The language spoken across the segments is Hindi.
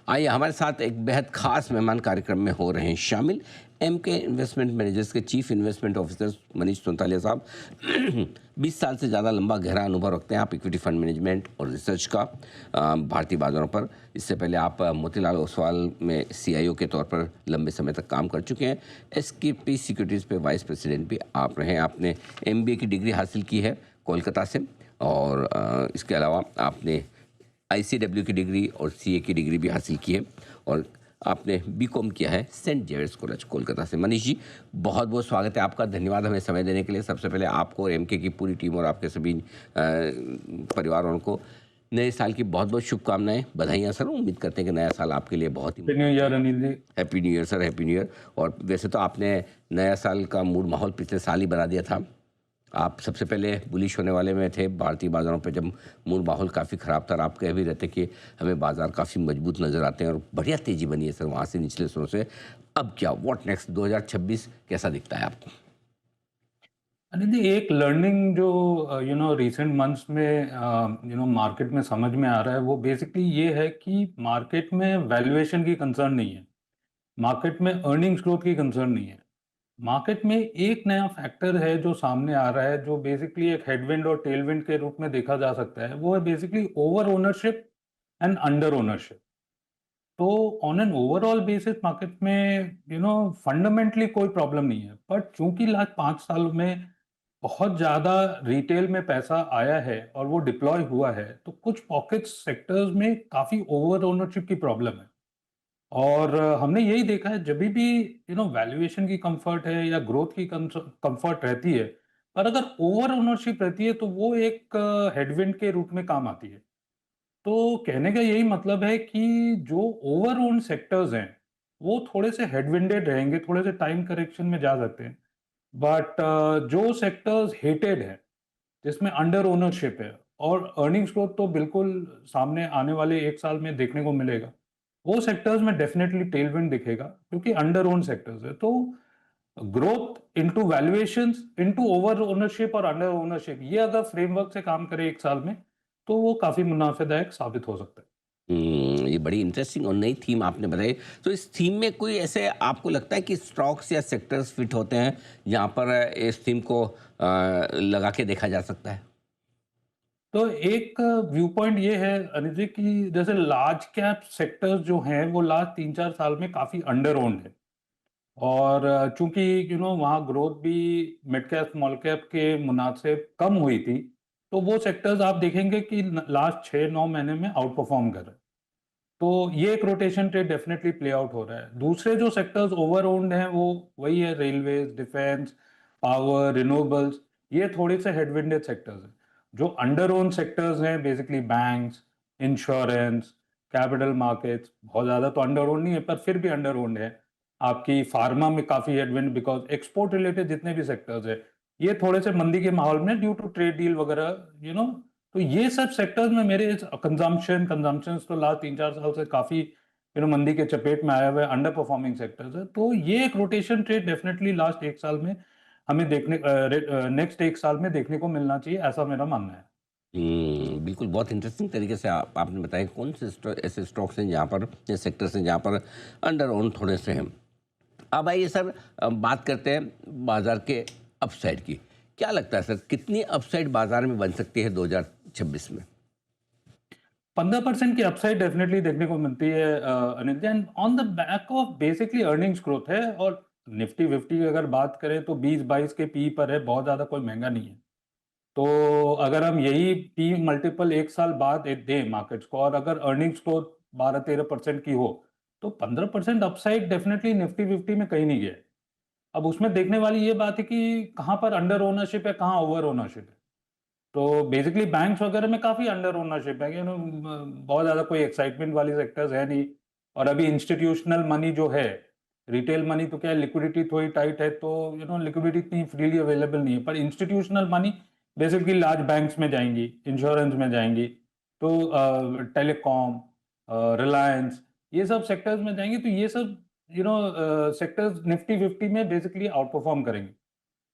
आइए हमारे साथ एक बेहद खास मेहमान कार्यक्रम में हो रहे हैं शामिल एमके इन्वेस्टमेंट मैनेजर्स के चीफ इन्वेस्टमेंट ऑफिसर मनीष सोनतालिया साहब। 20 साल से ज़्यादा लंबा गहरा अनुभव रखते हैं आप इक्विटी फंड मैनेजमेंट और रिसर्च का भारतीय बाजारों पर। इससे पहले आप मोतीलाल ओसवाल में सीआईओ के तौर पर लंबे समय तक काम कर चुके हैं। एसकेपी सिक्योरिटीज़ पे वाइस प्रेसिडेंट भी आप रहे हैं। आपने एमबीए की डिग्री हासिल की है कोलकाता से, और इसके अलावा आपने आईसीडब्ल्यू की डिग्री और सीए की डिग्री भी हासिल की है, और आपने बीकॉम किया है सेंट जेवियर्स कॉलेज कोलकाता से। मनीष जी, बहुत बहुत स्वागत है आपका। धन्यवाद हमें समय देने के लिए। सबसे पहले आपको और एमके की पूरी टीम और आपके सभी परिवार वालों को नए साल की बहुत बहुत शुभकामनाएं, बधाइयाँ सर। उम्मीद करते हैं कि नया साल आपके लिए बहुत ही happy new year Anil ji. Happy new year sir, happy new year. और वैसे तो आपने नया साल का मूड माहौल पिछले साल ही बना दिया था। आप सबसे पहले बुलिश होने वाले में थे भारतीय बाज़ारों पे, जब मूड माहौल काफ़ी ख़राब था। और आप कह भी रहते कि हमें बाज़ार काफ़ी मजबूत नज़र आते हैं और बढ़िया तेज़ी बनी है सर वहाँ से निचले स्रों से। अब क्या, व्हाट नेक्स्ट? 2026 कैसा दिखता है आपको? अनिल जी, एक लर्निंग जो रिसेंट मंथ्स में मार्केट में समझ में आ रहा है, वो बेसिकली ये है कि मार्केट में वैल्यूएशन की कंसर्न नहीं है, मार्केट में अर्निंग्स ग्रोथ की कंसर्न नहीं है। मार्केट में एक नया फैक्टर है जो सामने आ रहा है, जो बेसिकली एक हेडविंड और टेलविंड के रूप में देखा जा सकता है। वो है basically over ownership and under ownership. तो on an overall basis market में फंडामेंटली कोई प्रॉब्लम नहीं है, बट चूंकि लास्ट 5 साल में बहुत ज्यादा रिटेल में पैसा आया है और वो डिप्लॉय हुआ है, तो कुछ पॉकेट्स सेक्टर्स में काफी ओवर ओनरशिप की प्रॉब्लम है। और हमने यही देखा है, जब भी वैल्यूएशन की कंफर्ट है या ग्रोथ की कंफर्ट रहती है, पर अगर ओवर ओनरशिप रहती है तो वो एक हेडविंड के रूप में काम आती है। तो कहने का यही मतलब है कि जो ओवर ओन सेक्टर्स हैं, वो थोड़े से हेडविंडेड रहेंगे, थोड़े से टाइम करेक्शन में जा सकते हैं। बट जो सेक्टर्स हेटेड है, जिसमें अंडर ओनरशिप है, और अर्निंग्स ग्रोथ तो बिल्कुल सामने आने वाले 1 साल में देखने को मिलेगा, वो सेक्टर्स में डेफिनेटली टेलविंड दिखेगा, क्योंकि अंडर ओन सेक्टर्स है। तो growth into valuations into over ownership और अंडर ओनरशिप, ये अगर फ्रेमवर्क से काम करे 1 साल में, तो वो काफी मुनाफेदायक साबित हो सकता है। ये बड़ी इंटरेस्टिंग और नई थीम आपने बताई। तो इस थीम में कोई ऐसे आपको लगता है कि स्टॉक्स या सेक्टर्स फिट होते हैं जहाँ पर इस थीम को लगा के देखा जा सकता है? तो एक व्यू पॉइंट ये है अनिल जी, कि जैसे लार्ज कैप सेक्टर्स जो हैं, वो लास्ट 3-4 साल में काफी अंडर ओन्ड है। और चूंकि वहाँ ग्रोथ भी मिड कैप स्मॉल कैप के मुनासिब कम हुई थी, तो वो सेक्टर्स आप देखेंगे कि लास्ट 6-9 महीने में आउट परफॉर्म कर रहे हैं। तो ये एक rotation trade definitely play out हो रहा है। दूसरे जो सेक्टर्स ओवर ओन्ड हैं, वो वही है रेलवेज, डिफेंस, पावर, रिन्यूएबल्स। ये थोड़े से हेडविंडेड सेक्टर्स हैं। जो अंडर ओन सेक्टर्स हैं, basically banks, insurance, capital markets, बहुत ज्यादा तो अंडर ओन नहीं है, पर फिर भी अंडर ओन्ड है। आपकी फार्मा में काफी हेडविंड, बिकॉज एक्सपोर्ट रिलेटेड जितने भी सेक्टर्स है, ये थोड़े से मंदी के माहौल में ड्यू टू ट्रेड डील वगैरह तो ये सब सेक्टर्स में मेरे कंजम्पशन तो लास्ट 3-4 साल से काफी मंदी के चपेट में आया हुआ है, अंडर परफॉर्मिंग सेक्टर्स है। तो ये एक रोटेशन ट्रेड डेफिनेटली लास्ट 1 साल में हमें देखने नेक्स्ट 1 साल में देखने को मिलना चाहिए, ऐसा मेरा मानना है। बिल्कुल, बहुत इंटरेस्टिंग तरीके से आपने बताया कौन से ऐसे स्टॉक्स हैं जहाँ पर, या सेक्टर्स हैं जहाँ पर अंडर ओन थोड़े से हैं। अब आइए सर, बात करते हैं बाजार के अपसाइड की। क्या लगता है सर, कितनी अपसाइड बाजार में बन सकती है 2026 में? 15% की अपसाइड डेफिनेटली देखने को मिलती है Anil ji, and on the back of basically earnings growth है। और निफ्टी 50 की अगर बात करें तो 20-22 के पी पर है, बहुत ज्यादा कोई महंगा नहीं है। तो अगर हम यही पी मल्टीपल 1 साल बाद दें मार्केट्स को, और अगर अर्निंग्स ग्रोथ 12-13% की हो, तो 15% अपसाइड डेफिनेटली निफ्टी 50 में कहीं नहीं गया है। अब उसमें देखने वाली ये बात है कि कहाँ पर अंडर ओनरशिप है, कहाँ ओवर ओनरशिप है। तो बेसिकली बैंक्स वगैरह में काफी अंडर ओनरशिप है, बहुत ज्यादा कोई एक्साइटमेंट वाली सेक्टर्स है नहीं। और अभी इंस्टीट्यूशनल मनी जो है, रिटेल मनी तो क्या है, लिक्विडिटी थोड़ी टाइट है, तो लिक्विडिटी इतनी फ्रीली अवेलेबल नहीं है। पर institutional money basically large banks में जाएंगी, इंश्योरेंस में जाएंगी, तो टेलीकॉम, रिलायंस, ये सब सेक्टर्स में जाएंगी। तो ये सब सेक्टर्स निफ्टी 50 में बेसिकली आउट परफॉर्म करेंगे।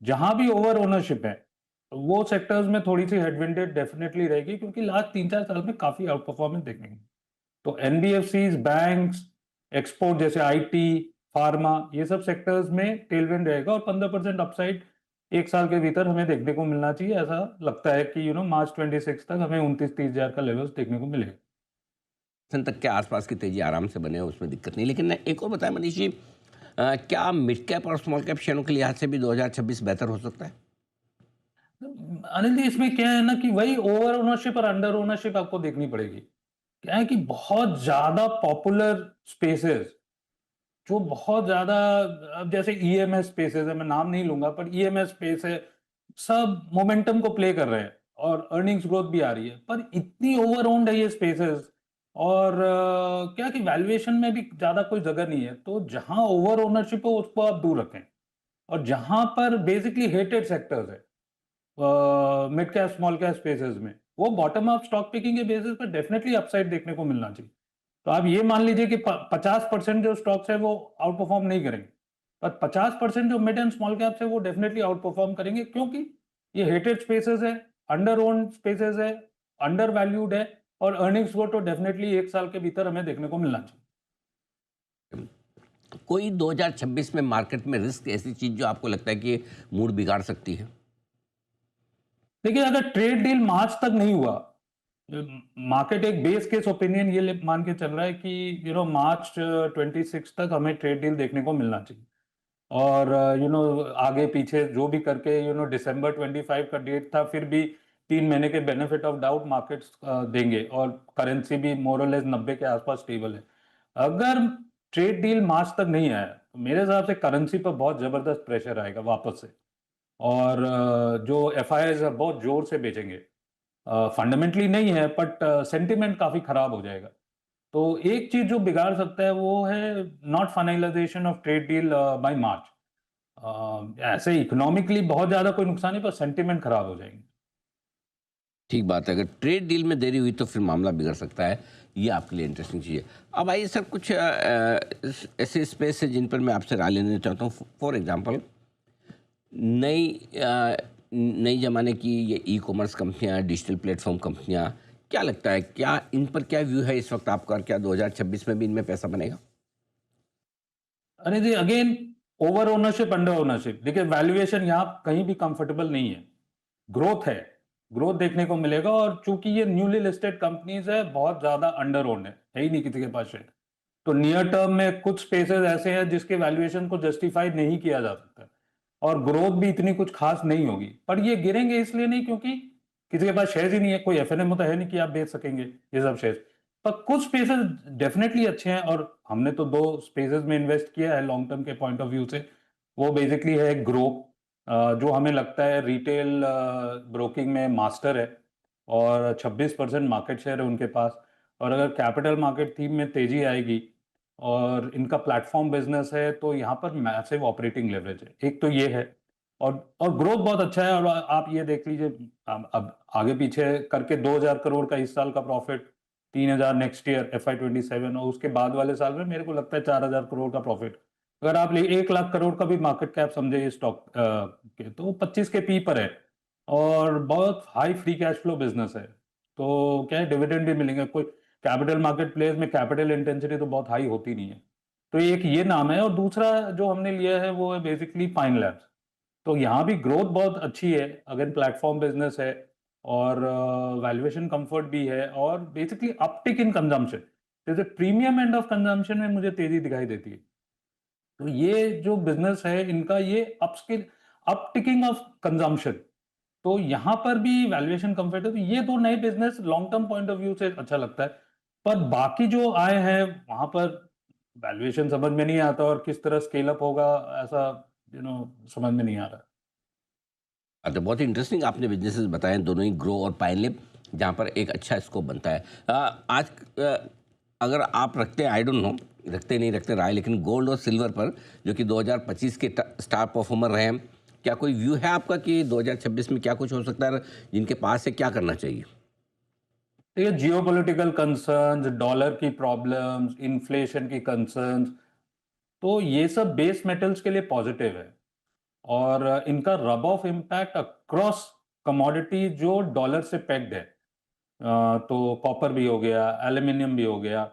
जहां भी ओवर ओनरशिप है, वो सेक्टर्स में थोड़ी सी हेडविंडेड डेफिनेटली रहेगी, क्योंकि लास्ट 3-4 साल में काफी आउट परफॉर्मेंस देखने को मिली। तो एनबीएफसीज, बैंक्स, एक्सपोर्ट जैसे आईटी, फार्मा, ये सब सेक्टर्स में टेलविंड रहेगा और 15% अपसाइड एक साल के भीतर हमें देखने को मिलना चाहिए। ऐसा लगता है कि मार्च 26 तक हमें 29-30 हजार का लेवल्स देखने को मिलेगा। तक के आसपास की तेजी आराम से बने, उसमें दिक्कत नहीं। लेकिन एक और बताएं मनीष जी, क्या मिड कैप और स्मॉल कैप शेयरों के लिहाज से भी 2026 बेहतर हो सकता है? अनिल जी, इसमें क्या है ना कि वही ओवर ओनरशिप और अंडर ओनरशिप आपको देखनी पड़ेगी। क्या है कि बहुत ज्यादा पॉपुलर स्पेसेस, जो बहुत ज्यादा, अब जैसे ईएमएस स्पेसेस है, मैं नाम नहीं लूंगा, पर ईएमएस स्पेस है, सब मोमेंटम को प्ले कर रहे हैं और अर्निंग्स ग्रोथ भी आ रही है, पर इतनी ओवर ओन्ड है ये स्पेसेस। और क्या कि वैल्यूएशन में भी ज्यादा कोई जगह नहीं है, तो जहां ओवर ओनरशिप हो उसको आप दूर रखें। और जहां पर बेसिकली हेटेड सेक्टर्स है mid cap small cap spaces में, वो बॉटम अप स्टॉक पिकिंग के बेसिस पर डेफिनेटली अपसाइड देखने को मिलना चाहिए। तो आप ये मान लीजिए कि 50% जो स्टॉक्स है वो आउट परफॉर्म नहीं करेंगे, पर 50% जो मिड एंड स्मॉल कैप्स है वो डेफिनेटली आउट परफॉर्म करेंगे, क्योंकि ये हेटेड स्पेसेस है, अंडर ओन्ड स्पेसेस है, अंडर वैल्यूड है, और अर्निंग्स को तो डेफिनेटली एक साल के भीतर हमें देखने को मिलना चाहिए। कोई 2026 में मार्केट में रिस्क ऐसी चीज जो आपको लगता है कि मूड बिगाड़ सकती है? देखिए, अगर ट्रेड डील मार्च तक नहीं हुआ, मार्केट एक बेस केस ओपिनियन ये मान के चल रहा है कि मार्च 26 तक हमें ट्रेड डील देखने को मिलना चाहिए। और आगे पीछे जो भी करके दिसंबर 25 का डेट था, फिर भी 3 महीने के बेनिफिट ऑफ डाउट मार्केट्स देंगे, और करेंसी भी मोरलेस 90 के आसपास स्टेबल है। अगर ट्रेड डील मार्च तक नहीं आया तो मेरे हिसाब से करेंसी पर बहुत जबरदस्त प्रेशर आएगा वापस से, और जो एफआईआईज है बहुत जोर से बेचेंगे। फंडामेंटली नहीं है, बट सेंटिमेंट काफी खराब हो जाएगा। तो एक चीज जो बिगाड़ सकता है वो है not finalisation of trade deal by March. ऐसे इकोनॉमिकली बहुत ज्यादा कोई नुकसान नहीं, पर सेंटिमेंट खराब हो जाएंगे। ठीक बात है, अगर ट्रेड डील में देरी हुई तो फिर मामला बिगड़ सकता है। ये आपके लिए इंटरेस्टिंग चीज़ है। अब आइए सर, कुछ ऐसे स्पेस है जिन पर मैं आपसे राय लेना चाहता हूँ। फॉर एग्जांपल, नई नई ज़माने की ये ई कॉमर्स कंपनियाँ, डिजिटल प्लेटफॉर्म कंपनियाँ, क्या लगता है, क्या इन पर क्या व्यू है इस वक्त आपका? क्या 2026 में भी इनमें पैसा बनेगा? अरे जी, again, over ownership under ownership, देखिए वैल्यूएशन यहाँ कहीं भी कंफर्टेबल नहीं है। ग्रोथ है, ग्रोथ देखने को मिलेगा, और चूंकि ये न्यूली लिस्टेड कंपनीज है, बहुत ज्यादा अंडर ओन्ड है ही नहीं किसी के पास शेयर। तो नियर टर्म में कुछ स्पेसेस ऐसे हैं जिसके वैल्यूएशन को जस्टिफाई नहीं किया जा सकता, और ग्रोथ भी इतनी कुछ खास नहीं होगी। पर ये गिरेंगे इसलिए नहीं क्योंकि किसी के पास शेयर ही नहीं है, कोई एफएनएम तो है नहीं कि आप बेच सकेंगे ये सब शेयर। पर कुछ स्पेसेस डेफिनेटली अच्छे हैं, और हमने तो 2 स्पेसेस में इन्वेस्ट किया है लॉन्ग टर्म के पॉइंट ऑफ व्यू से। वो बेसिकली है ग्रो, जो हमें लगता है रिटेल ब्रोकिंग में मास्टर है, और 26% मार्केट शेयर है उनके पास। और अगर कैपिटल मार्केट थीम में तेजी आएगी और इनका प्लेटफॉर्म बिजनेस है, तो यहाँ पर मैसिव ऑपरेटिंग लेवरेज है, एक तो ये है। और ग्रोथ बहुत अच्छा है। और आप ये देख लीजिए, अब आगे पीछे करके 2,000 करोड़ का इस साल का प्रॉफिट, 3,000 नेक्स्ट ईयर FY27, और उसके बाद वाले साल में मेरे को लगता है 4,000 करोड़ का प्रॉफिट। अगर आप 1 लाख करोड़ का भी मार्केट कैप समझे ये स्टॉक के, तो 25 के पी पर है, और बहुत high free cash flow business है। तो क्या है, डिविडेंड भी मिलेंगे। कोई कैपिटल मार्केट प्लेस में कैपिटल इंटेंसिटी तो बहुत हाई होती नहीं है। तो एक ये नाम है, और दूसरा जो हमने लिया है वो है बेसिकली पाइन लैब्स। तो यहाँ भी ग्रोथ बहुत अच्छी है, अगर प्लेटफॉर्म बिजनेस है, और वैल्यूएशन कंफर्ट भी है, और बेसिकली अपटिक इन कंजम्पशन, जैसे प्रीमियम एंड ऑफ कंजम्पशन में मुझे तेजी दिखाई देती है। तो ये जो बिजनेस है इनका, ये अपस्किल, अपटिकिंग ऑफ कंजम्पशन, तो यहाँ पर भी वैल्यूएशन कंफर्ट है। तो ये दो नए business long term point of view से अच्छा लगता है। पर बाकी जो आए हैं वहां पर वैल्यूएशन समझ में नहीं आता, और किस तरह स्केल अप होगा, ऐसा समझ में नहीं आ रहा। तो बहुत ही इंटरेस्टिंग आपने बिजनेसेस बताए हैं, दोनों ही ग्रो और पाइनलिप, जहाँ पर एक अच्छा स्कोप बनता है। आज अगर आप रखते हैं, आई डोंट नो, रखते नहीं रखते राय, लेकिन गोल्ड और सिल्वर पर, जो कि 2025 के स्टार परफॉर्मर रहे हैं, क्या कोई व्यू है आपका कि 2026 में क्या कुछ हो सकता है? जिनके पास है, क्या करना चाहिए? देखिए, जियोपॉलिटिकल कंसर्न्स, डॉलर की प्रॉब्लम्स, इन्फ्लेशन की कंसर्न्स, तो ये सब बेस मेटल्स के लिए पॉजिटिव है। और इनका rub off impact across commodity जो डॉलर से पेग्ड है, तो कॉपर भी हो गया, एल्यूमीनियम भी हो गया।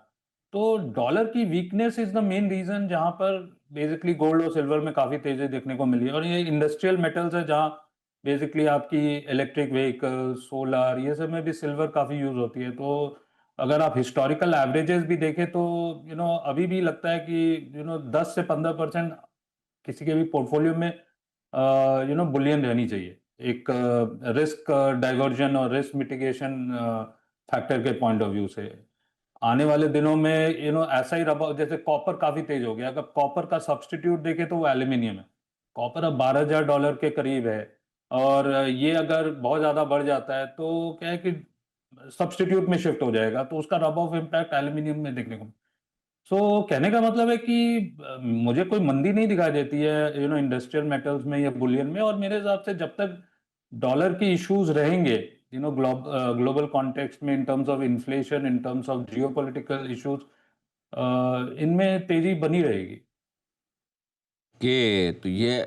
तो डॉलर की weakness is the main reason जहाँ पर बेसिकली गोल्ड और सिल्वर में काफ़ी तेज़ी देखने को मिली है, और ये इंडस्ट्रियल मेटल्स है जहाँ बेसिकली आपकी इलेक्ट्रिक व्हीकल, सोलर, ये सब में भी सिल्वर काफ़ी यूज़ होती है। तो अगर आप हिस्टोरिकल एवरेजेस भी देखें तो अभी भी लगता है कि 10 से 15% किसी के भी पोर्टफोलियो में बुलियन रहनी चाहिए। एक रिस्क डाइवर्जन और रिस्क मिटिगेशन फैक्टर के पॉइंट ऑफ व्यू से। आने वाले दिनों में ऐसा ही रहा, जैसे कॉपर काफ़ी तेज़ हो गया। अगर कॉपर का सब्स्टिट्यूट देखें तो वो एल्यूमीनियम है। कॉपर अब $12,000 के करीब है, और ये अगर बहुत ज़्यादा बढ़ जाता है तो क्या है कि सब्स्टिट्यूट में शिफ्ट हो जाएगा, तो उसका रब ऑफ इम्पैक्ट एल्यूमीनियम में देखने को। सो कहने का मतलब है कि मुझे कोई मंदी नहीं दिखाई देती है इंडस्ट्रियल मेटल्स में या बुलियन में, और मेरे हिसाब से जब तक डॉलर के इश्यूज रहेंगे ग्लोबल कॉन्टेक्स्ट में, in terms of inflation, in terms of geopolitical issues, इनमें तेजी बनी रहेगी। कि तो ये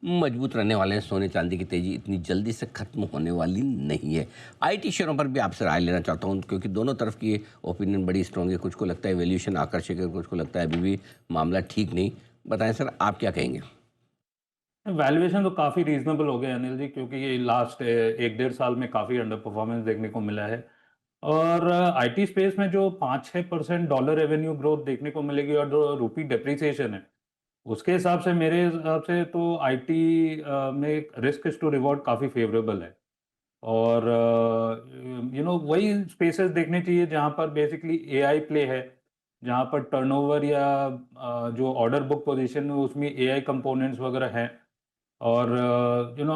मजबूत रहने वाले हैं, सोने चांदी की तेजी इतनी जल्दी से खत्म होने वाली नहीं है। आईटी शेयरों पर भी आपसे राय लेना चाहता हूँ, क्योंकि दोनों तरफ की ओपिनियन बड़ी स्ट्रॉन्ग है। कुछ को लगता है वैल्यूएशन आकर्षक है, कुछ को लगता है अभी भी मामला ठीक नहीं। बताएं सर, आप क्या कहेंगे? वैल्यूएशन तो काफ़ी रीजनेबल हो गए अनिल जी, क्योंकि ये लास्ट 1 डेढ़ साल में काफ़ी अंडर परफॉर्मेंस देखने को मिला है। और आईटी स्पेस में जो 5-6% डॉलर रेवेन्यू ग्रोथ देखने को मिलेगी, और जो रुपी डेप्रिसिएशन है, उसके हिसाब से, मेरे हिसाब से तो आईटी में रिस्क टू रिवॉर्ड काफ़ी फेवरेबल है। और वही स्पेसेस देखने चाहिए जहाँ पर बेसिकली एआई प्ले है, जहाँ पर टर्नओवर या जो ऑर्डर बुक पोजीशन है उसमें एआई कंपोनेंट्स वगैरह हैं। और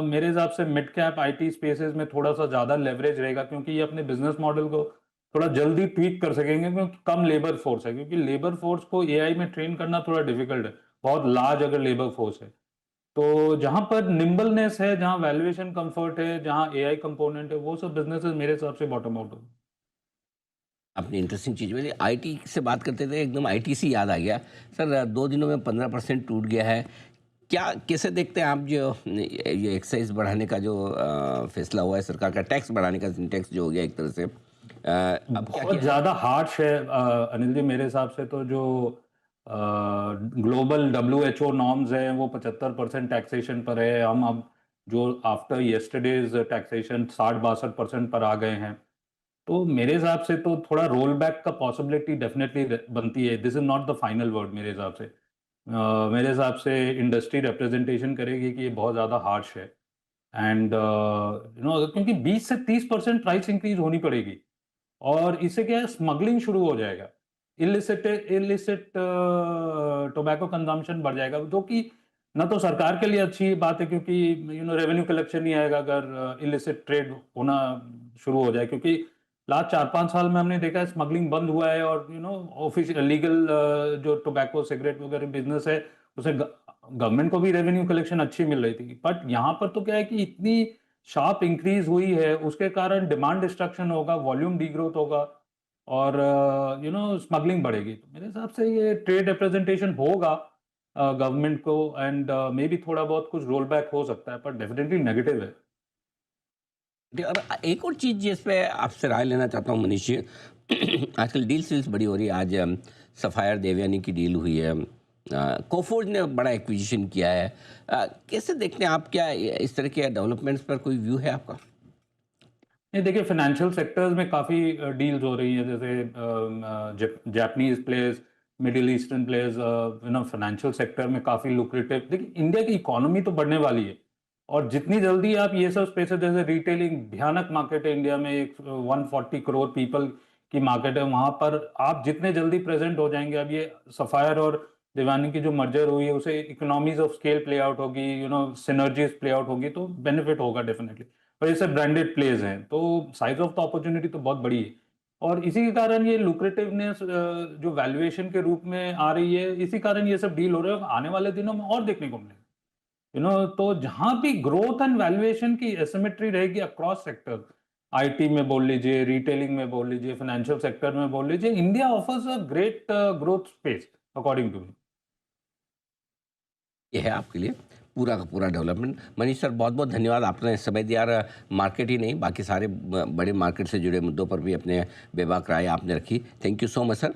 मेरे हिसाब से मिड कैप आईटी स्पेसेस में थोड़ा सा ज़्यादा लेवरेज रहेगा, क्योंकि ये अपने बिजनेस मॉडल को थोड़ा जल्दी ट्वीक कर सकेंगे, क्योंकि कम लेबर फोर्स है, क्योंकि लेबर फोर्स को एआई में ट्रेन करना थोड़ा डिफिकल्ट है, बहुत लार्ज अगर लेबर फोर्स है। तो जहाँ पर निम्बलनेस है, जहाँ वैल्यूएशन कंफर्ट है, जहाँ एआई कंपोनेंट है, वो सब बिजनेसेस मेरे हिसाब से बॉटम आउट हो। आपने इंटरेस्टिंग चीज़ बोली। आईटी से बात करते थे, एकदम आईटी से याद आ गया। सर, 2 दिनों में 15% टूट गया है। क्या कैसे देखते हैं आप जो ये एक्साइज बढ़ाने का जो फैसला हुआ है सरकार का, टैक्स बढ़ाने का, टैक्स जो हो गया एक तरह से, अब क्या बहुत किया जाए? ज़्यादा हार्श है अनिल जी, मेरे हिसाब से तो जो ग्लोबल डब्ल्यूएचओ नॉर्म्स हैं वो 75% टैक्सेशन पर है। हम अब जो आफ्टर यस्टरडेज टैक्सेशन 60-62% पर आ गए हैं। तो मेरे हिसाब से तो थोड़ा रोल बैक का पॉसिबिलिटी डेफिनेटली बनती है। This is not the final word मेरे हिसाब से। मेरे हिसाब से इंडस्ट्री रिप्रेजेंटेशन करेगी कि ये बहुत ज़्यादा हार्श है। एंड क्योंकि 20 से 30% प्राइस इंक्रीज होनी पड़ेगी, और इससे क्या है, स्मगलिंग शुरू हो जाएगा, इलिसिट इलिसिट टोबैको कंजम्पशन बढ़ जाएगा, जो कि ना तो सरकार के लिए अच्छी बात है, क्योंकि रेवेन्यू कलेक्शन नहीं आएगा अगर इलिसिट ट्रेड होना शुरू हो जाए। क्योंकि लास्ट 4-5 साल में हमने देखा है स्मगलिंग बंद हुआ है, और ऑफिशियल लीगल जो टोबैको सिगरेट वगैरह बिजनेस है, उसे गवर्नमेंट को भी रेवेन्यू कलेक्शन अच्छी मिल रही थी। बट यहाँ पर तो क्या है कि इतनी शार्प इंक्रीज हुई है, उसके कारण डिमांड डिस्ट्रक्शन होगा, वॉल्यूम डीग्रोथ होगा, और स्मगलिंग बढ़ेगी। तो मेरे हिसाब से ये ट्रेड रिप्रेजेंटेशन होगा गवर्नमेंट को, एंड मे बी थोड़ा बहुत कुछ रोल बैक हो सकता है, पर डेफिनेटली नेगेटिव है। और एक और चीज़ जिस पे आपसे राय लेना चाहता हूँ मनीष जी, आजकल डील सील्स बड़ी हो रही है। आज सफ़ायर देवयानी की डील हुई है, कोफोर्ज ने बड़ा एक्विजिशन किया है। कैसे देखते हैं आप? क्या इस तरह के डेवलपमेंट्स पर कोई व्यू है आपका? नहीं, देखिए, फाइनेंशियल सेक्टर्स में काफ़ी डील्स हो रही हैं, जैसे Japanese players, middle eastern players, financial sector में काफ़ी लुक्रेटिव। देखिए, इंडिया की इकोनॉमी तो बढ़ने वाली है, और जितनी जल्दी आप ये सब स्पेसेस, जैसे रिटेलिंग भयानक मार्केट है इंडिया में, एक 140 करोड़ पीपल की मार्केट है, वहाँ पर आप जितने जल्दी प्रेजेंट हो जाएंगे, अब ये सफायर और देवानी की जो मर्जर हुई है, उसे economies of scale play out होगी, सिनर्जीज प्ले आउट होगी, तो बेनिफिट होगा डेफिनेटली। और ये सब ब्रांडेड प्लेज हैं, तो साइज ऑफ द अपॉर्चुनिटी तो बहुत बड़ी है, और इसी के कारण ये लुक्रेटिवनेस जो वैल्यूएशन के रूप में आ रही है, इसी कारण ये सब डील हो रहे हैं, आने वाले दिनों में और देखने को मिलेगा। तो जहां भी ग्रोथ एंड वैल्यूएशन की एसिमेट्री रहेगी अक्रॉस सेक्टर, आईटी में बोल लीजिए, रिटेलिंग में बोल लीजिए, फाइनेंशियल सेक्टर में बोल लीजिए, India offers a great growth space according to me. ये है आपके लिए। पूरा का पूरा डेवलपमेंट। मनीष सर, बहुत बहुत धन्यवाद, आपने समय दिया। और मार्केट ही नहीं, बाकी सारे बड़े मार्केट से जुड़े मुद्दों पर भी अपने बेबाक राय आपने रखी। Thank you so much sir.